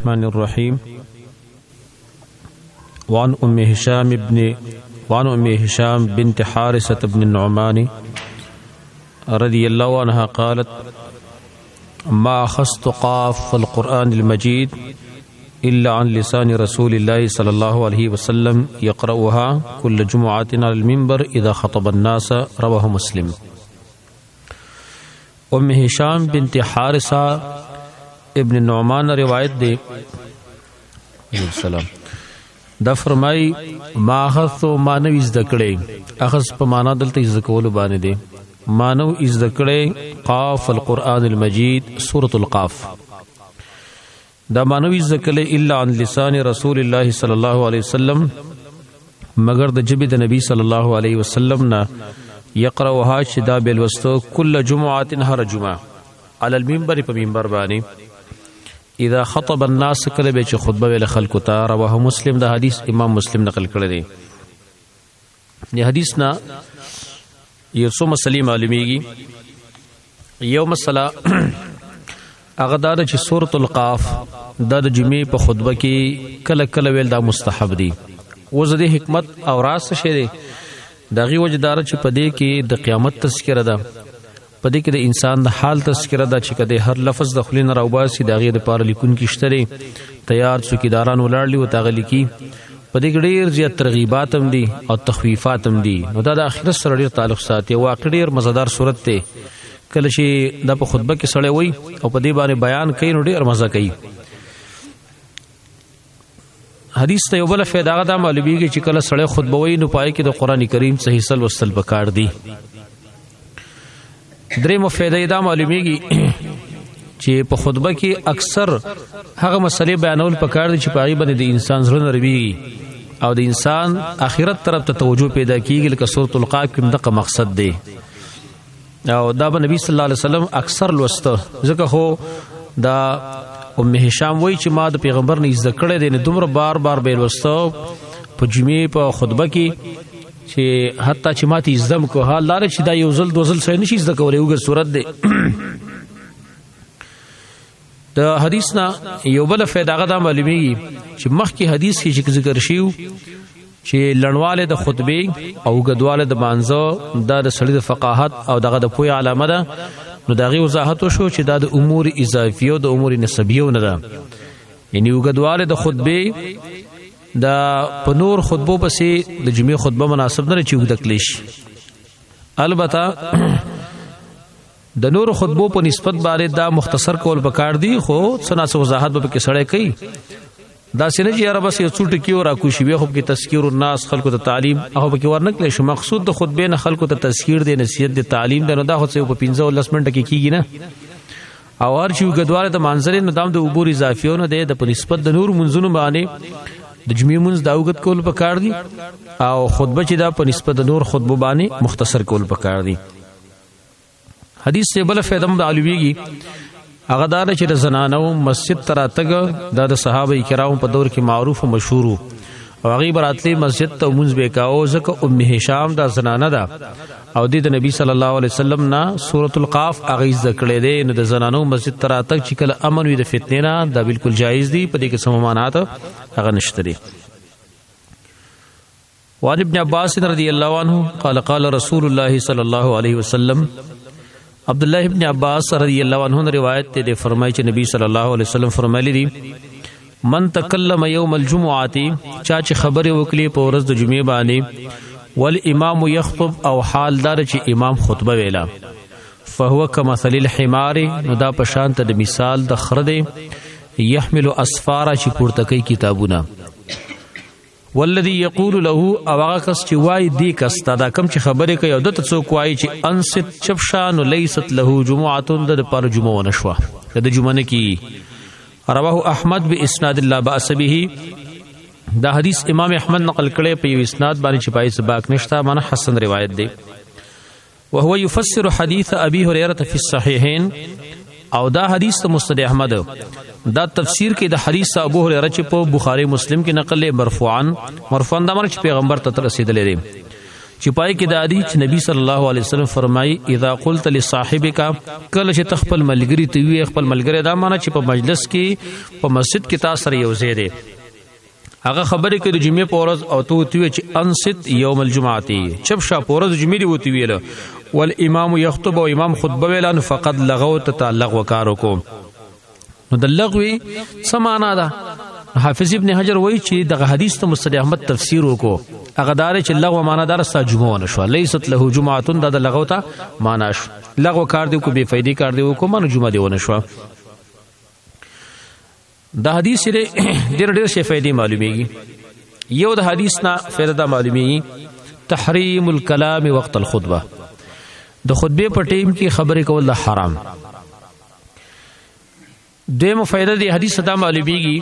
الرحمن الرحيم وعن أم هشام بنت حارثة بن النعمان رضي الله عنها قالت ما أخذت قاف القرآن المجيد إلا عن لسان رسول الله صلى الله عليه وسلم يقرأها كل جمعة على المنبر إذا خطب الناس. رواه مسلم. ام هشام بنت حارثة ابن النعمان روایت دے السلام دا فرمائی ما اخذ مانو ازدکڑے اخذ پا مانا دلتا ازدکولو بانے دے مانو ازدکڑے قاف القرآن المجید سورة القاف دا مانو ازدکڑے الا عن لسان رسول اللہ صلی اللہ علیہ وسلم مگر دا جب دا نبی صلی اللہ علیہ وسلم نا یقرأها شدا بالوستو کل جمعات ہر جمعہ علی المنبر پا منبر بانی اذا خطب الناس کله به چې خطبه ویل خلکو ته. رواه مسلم. دا حدیث امام مسلم نقل کړی دی. دی حدیث نا یو څو مسلې معلومیږي. یو مسله هغه دا چې سورۃ القاف د جمعې په خطبه کې کله کله ویل دا مستحب دی. وزه د حکمت او راست شه دی دغه وجدار چې پدې کې د قیامت تذکرہ ده پدې کې د انسان د حال تذکرہ ده چې کده هر لفظ د خلین راوباسي دغه د پاره لیکون کېشتري تیار څوکیداران ولاړلی او تاغلی کی پدې کې ډېر زیات ترغیبات هم دي او تخفیفات هم دي. نو دا د اخرت سره ډېر تعلق ساتي. واقع ډېر مزیدار صورت ته کله چې د په خطبه کې سړی وای او په دې باندې بیان کوي نو ډېر مزه کوي. حدیث ته یو بل فائدہ دا معلومیږي چې کله سړی خطبه وای نو پای کې د قران کریم صحیح سل وصل پکار دی. درې مفیدې دا معلومیږي چې په خطبه کې اکثر هغه مسلې بیانول پکار دي چې پای باندې د انسان زړه نرمي او د انسان آخرت طرف ته توجه پیدا کیږي لکه سورۃ القاف کې دغه مقصد دی. او دا به نبی صلی الله علیه وسلم اکثر لوسته ځکه خو دا ام هشام وای چې ما د پیغمبر نه عزت کړی دی نه دومره بار بار به لوسته په جمعې په خطبه کې چې حتی چې ماته ازدم کو حال لاره چې دا یو ځل دوزل سره نشي زده کولای وګر صورت دی. د حدیث نا یو بل فائدہ غدا معلومیږي چې مخکې حدیث کې ذکر شیو چې لړواله د خطبه او غدواله د مانزه د سړي د فقاهت او دغه د پوهه علامه ده. نو دغه وضاحت شو چې د امور اضافیه او د امور نسبیه نه ده. یعنی غدواله د خطبه دا په نور خطبو پسې د جمعې خطبه مناسب نه چې وګد کلیش. البته د نور خطبو په نسبت باندې دا مختصر کول پکار دی خو څنا څه وضاحت به کې سړی کوي. دا سینه چې یاره بس یو څوټ کیو را کوشي به خو کې تذکیر الناس خلکو ته تعلیم هغه به کې ورنکلی شو. مقصود د خطبه نه خلکو ته تذکیر دی نصیحت دی تعلیم دی. نو دا خو څه په 15 10 منټه کې کیږي نه او هر چې غدواله د منځري نو دام د عبور اضافیونه دی د په نسبت د نور منځونو باندې د جمعې منځ دا وګت کول پکار دي او خطبه چې دا په نسبت د نور خطبه باندې مختصر کول پکار دي. حدیث سے بل فائدہ معلومیږي هغه دا چې د زنانو مسجد ته راتګ د صحابه کرام په دور کې معروف او مشهور او هغه براتلی مسجد ته مونږ به کاو ځکه ام هشام دا زنانه ده او د نبی صلی الله علیه وسلم نا سورۃ القاف هغه ذکر دی. نو د زنانو مسجد ته راتګ چې کله امن وي د فتنې نه دا بالکل جایز دی. په دې کې سممانات هغه نشته دي. وعن ابن عباس رضی الله عنه قال قال رسول الله صلی الله علیه وسلم عبد الله ابن عباس رضی الله عنه روایت ته فرمایي چې نبی صلی الله علیه وسلم فرمایلی دي من تکلم یوم الجمعه چا چې خبره وکړي په ورځ د جمعې باندې والامام یخطب او حال دار چې امام خطبه ویلا فهو كمثل الحمار نو دا پشانت د مثال د خرده يحمل اسفار چې پورته کوي کتابونه والذي يقول له او کس چې وای دی کس دا کم چې خبره کوي او د څوک وای چې انست چپشان ليست له جمعه د پر جمعه نشوا د جمعه نه کی. رواه احمد باسناد لا باس به. دا حدیث امام احمد نقل کړي په یو اسناد باندې چې پای سباق نشتا معنی حسن روایت دی. وهو يفسر حديث ابي هريره في الصحيحين او دا حدیث ته مسند احمد دا تفسیر کې د حدیث ابو هريره چې په بخاری مسلم کې نقل مرفوعا دا مر چې پیغمبر ته رسیدلې دي چې پای کې د حدیث نبی صلی الله علیه وسلم فرمایي اذا قلت لصاحبك کله چې تخپل ملګری ته وی خپل ملګری دا معنی چې په مجلس کې په مسجد کې تاسو سره یو ځای دی هغه خبرې کوي د جمعې په ورځ او ته وی چې انصت یوم الجمعه چپ شا په ورځ جمعې دی وتی ویل والامام يخطب او امام خطبه ویل فقد لغوت تعلق وکارو کو نو د لغوي سمانا ده حافظ ابن حجر وایي چې دغه حدیث ته مصطفی احمد تفسیر وکړو هغه دار چې لغو معنا دار ستا جمعه نشو لیست له جمعه د لغو ته معنا شو لغو کار دی کو بے فائدې کار دی کو مانو جمعه دی ونشو د حدیث لري ډېر شي فائدې معلومیږي یو د حدیث نه فائدہ معلومیږي تحریم الكلام وقت الخطبه د خطبه په ټیم کې خبرې کول حرام دیمه فائدہ دی حدیث دا معلومیږي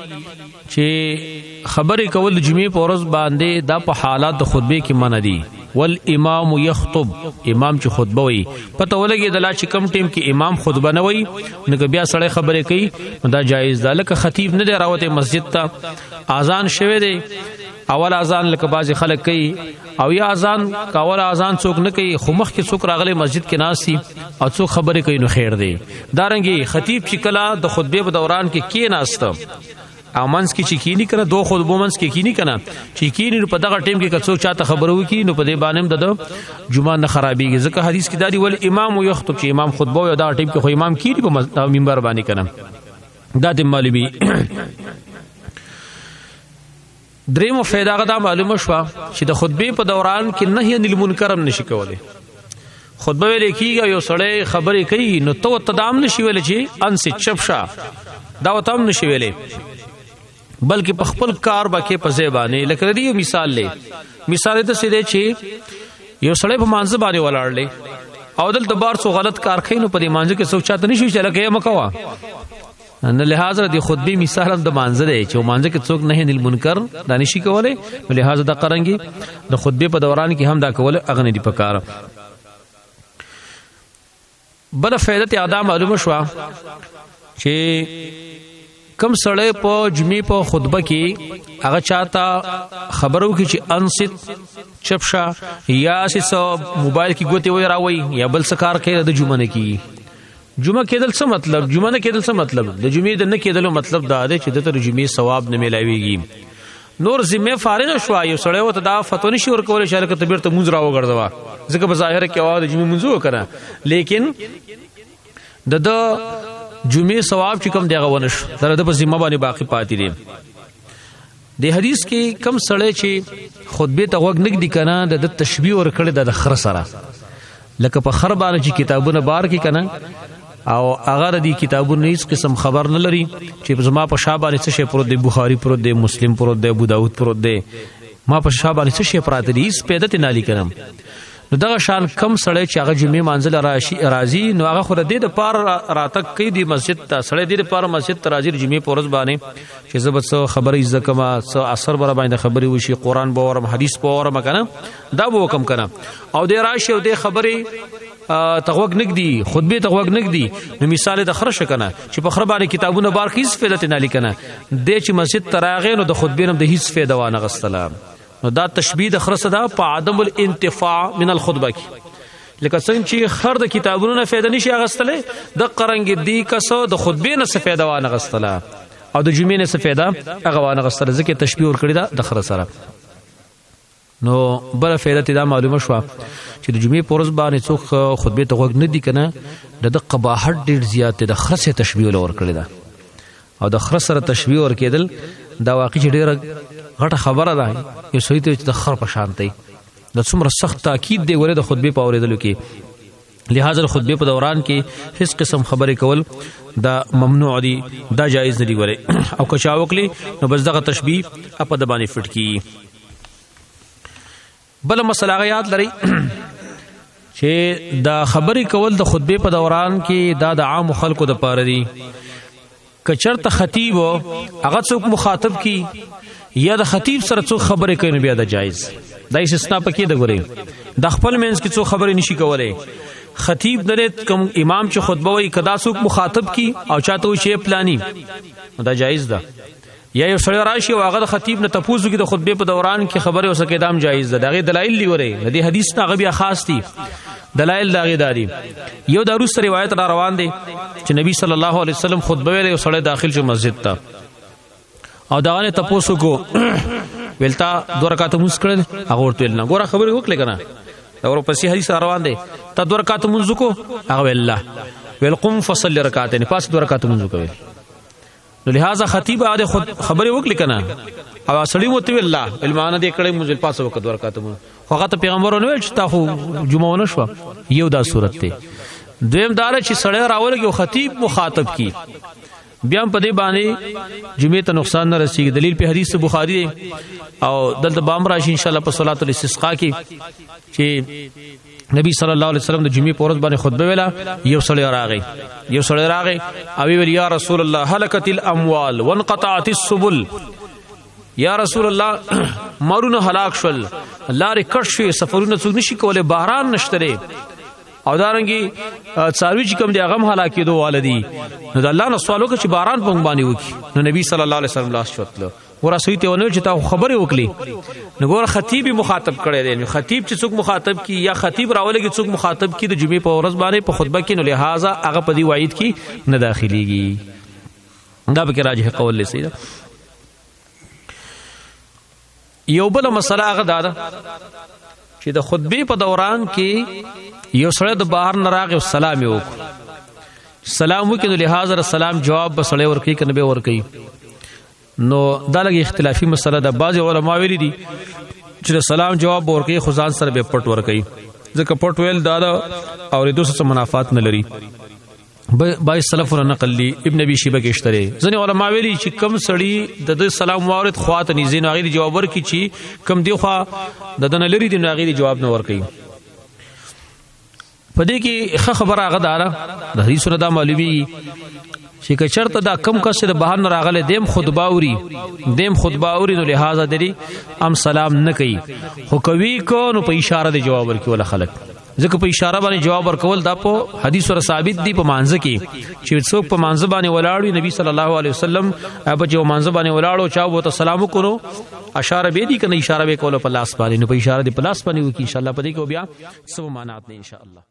چې خبرې کول د جمعې په ورځ باندې دا په حالات د خطبه کې منع دي والامام يخطب امام چې خطبه وي پته ولګي د لا چې کم ټیم کې امام خطبه نه وي نو بیا سړی خبرې کوي دا جایز ده لکه خطیب نه دی راوته مسجد ته اذان شوه دی اول اذان لکه بعضی خلک کوي او یا اذان کاول اذان څوک نه کوي خو مخ کې څوک راغلي مسجد کې ناسي او څوک خبرې کوي نو خیر دی دارنګي خطیب چې کلا د خطبه په دوران کې ناسته امانس کې چې کینی کنه دو خطبو منس کې کینی کنه چې کینی په دغه ټیم کې کڅو چاته خبرو کی نو په دې باندې د جمعه نه خرابېږي ځکه حدیث کې دادی ول امام یخطب چې امام خطبه او دا ټیم کې خو امام کینی په منبر باندې کنه دا د مولوی درېمو فائدہ غدا معلومه شو چې د خطبه په دوران کې نهي عن المنکر نشي کوله خطبه لیکيږي یو سړی خبرې کوي نو تو تدام نشي ویل چې ان سي چپشا دا وتام نشي ویلې بلکې په خپل کار باکې په زبانه لکه دی مثال لې مثال ته سیده چې یو سړی په مانځ باندې ولاړلې او دلته بار څو غلط کار کوي نو په دې مانځ کې څوک چاته نشي چې لکه یې مکوا نه لہذا د خطبه مثال هم د مانځ دی چې مانځ کې څوک نه هنل منکر دانشي کوله نو لہذا د قرانګي د خطبه په دوران کې هم دا کوله اغنه دی پکار بل فائدہ ادا معلومه شو چې کم سړی په جمعې په خطبه کې هغه چاته خبرو کې چې انصت چپشا یا سې موبایل کې ګوتې وای راوي یا بل څه کار کوي د جمعه نه کی جمعه کېدل څه مطلب جمعه نه کېدل څه مطلب د جمعې د نه کېدل مطلب دا دی چې د تر جمعې ثواب نه ملایويږي نور ذمہ فارغ شو یو سړی وته دا فتوا نشي ور کول چې لکه تبیر ته مونږ راو غړځوا ځکه په ظاهر کې واده جمعې مونږ وکړه لیکن د جمعې ثواب چې کم دیغه ونش تر د په ذمہ باندې باقی پاتې دي د حدیث کې کم سړی چې خطبه ته وګ نګ دي کنه د تشبیه ور کړی د خر سره لکه په خر باندې چې کتابونه بار کې کنه او هغه د کتابونو هیڅ قسم خبر نه لري چې زما په شابه باندې څه شی پروت دی بخاری پروت دی مسلم پروت دی ابو داود پروت دی ما په شابه باندې څه شی پراته دي هیڅ پیدا ته نالي کړم نو دغه شان کم سړی چې هغه جمعې منزل راشي راضي نو هغه خو د دې د پار راتک کوي د مسجد ته سړی د پار مسجد ته راځي جمعې پورز باندې چې زبر څو خبرې زکما څو اثر بر باندې خبرې وشي قران باورم حدیث باورم کنه دا به وکم کنه او د راشي او د خبرې تغوګ نګدي خطبه تغوګ نګدي نو مثال د خرش کنه چې په خر باندې کتابونه بار کیس فائدت نه لیکنه د چې مسجد تراغې نو د خطبه نم د هیڅ فائدہ وانه غستلام نو دا تشبیه د خرص دا په عدم الانتفاع من الخطبه کی لکه څنګه چې خر د کتابونو نه فائدہ نشي غستله د قرنګ دی کسو د خطبه نه څه فائدہ وانه غستله او د جمعې نه څه فائدہ هغه وانه غستله ځکه تشبیه ور کړی دا د خر سره نو بل فائدہ دا معلومه شو چې د جمعې پورز باندې څوک خطبه ته وګ نه دي کنه د قباحت ډیر زیات د خرصه تشبیه ور کړی دا او د خر سره تشبیه ور کېدل دا واقعي ډیر غټه خبره ده یو سړی ته د خر په شانتي د څومره سخت تاکید دی ولې د خطبه په اوریدلو کې لہذا خطبه په دوران کې هیڅ قسم خبرې کول دا ممنوع دي دا جایز نه دی ولې او که چا وکړي نو بس دغه تشبیه په د باندې فټ کی بل مسله یاد لري چې دا خبرې کول د خطبه په دوران کې دا د عام خلکو د پاره دي کچرته خطیب هغه څوک مخاطب کی یا د خطیب سره څو خبرې کوي بیا د جایز دا استثناء پکې د غوري د خپل منځ کې څو خبرې نشي کولای خطیب درې کوم امام چې خطبه وایي کدا څوک مخاطب کی او چاته شی پلانی دا جایز ده یا یو سړی راشي او هغه خطیب نه تپوسو کې د خطبه په دوران کې خبره اوسه کې دام جایز ده. دغه دلایل لري د حدیث نه غبیا خاص دي دلایل دغه داري. یو دروس روایت را روان دي چې نبی صلی الله علیه وسلم خطبه ویلې او سړی داخل شو مسجد ته او داغه تپوسو کو ولتا 2 رکعات مسکړل هغه ورته نه ګوره خبره وکړه کنه اور پسې حدیث روان دي ته 2 رکعات منځ کو هغه الله ویل قم فصلی رکعتین پاس 2 رکعات منځ کوي. نو لہذا خطیب هغه خبره وکړه کنه او سړی مو ته الله علمانه دې کړي مزل پاس وکړه 2 رکعات منځ هغه ته پیغمبر نو ویل چې تا خو جمعه نشو. یو دا صورت ته دویم دار چې سړی راول کې خطیب مخاطب کی بیا په دې باندې جمعه ته نقصان نه رسیږي. دلیل په حدیث بخاری او دلته بام راشي ان شاء الله په صلات الاستسقاء کې چې نبی صلی الله علیه وسلم د جمعې په ورځ باندې خطبه ویلا. یو سړی راغی او ویل یا رسول الله هلكت الاموال وانقطعت السبل. یا رسول الله مارونه هلاک شول لارې کټ شوې سفرونه څوک نشي کولای باران نشته او دارنګي څاروي چې کوم دی هغه هلاکې دوه والدي. نو د الله نه سوال وکړه چې باران په باندې وکي. نو نبی صلی الله علیه وسلم لاس شوتله ورا سویته ونه چې تا خبره وکړي. نو ګور خطیب مخاطب کړي دی. نو خطیب چې څوک مخاطب کی یا خطیب راولږي څوک مخاطب کی د جمعې په ورځ باندې په خطبه کې نو لہذا هغه په دی وعید کې نه داخليږي. دا به راجح قول لسیدا. یو بل مسله هغه دا چې د خطبه په دوران کې یو سړی د بهر نه راغی او سلام یې وکړ. سلام وکړ نو لہذا سلام جواب به سړی ورکړي کنه به ورکړي. نو دا لګي اختلافي مسله ده. بعض علما ویلي دي چې سلام جواب ورکړي خو ځان سره به پټ ورکړي ځکه پټ ویل دا او د دوسه منافات نه لري. بای سلف نقل لی ابن ابي شيبه کې اشتره ځنه علما ویلي چې کم سړی د سلام وارد خواته نيزي نه غي جواب ورکړي چې کم دی خو د دنه لري دی نه غي جواب نه ورکړي. پدې کې خبره هغه دارا د حدیثونو دا معلومي چې کچرته دا کم کس د بهر نه راغله دیم خطبه اوري نو لہذا دري ام سلام نه کوي خو کوي کو نو په اشاره د جواب ورکول ولا خلق ځکه په اشاره باندې جواب ورکول دا په حدیث سره ثابت دي په مانزه کې چې څوک په مانزه باندې ولاړ نبی صلی الله علیه وسلم هغه چې مانزه باندې ولاړو چا وو ته سلام وکړو اشاره به دي کنه اشاره به کول په لاس باندې نو په اشاره د پلاس باندې وکي ان شاء الله پدې کې بیا سم معنات نه ان شاء الله.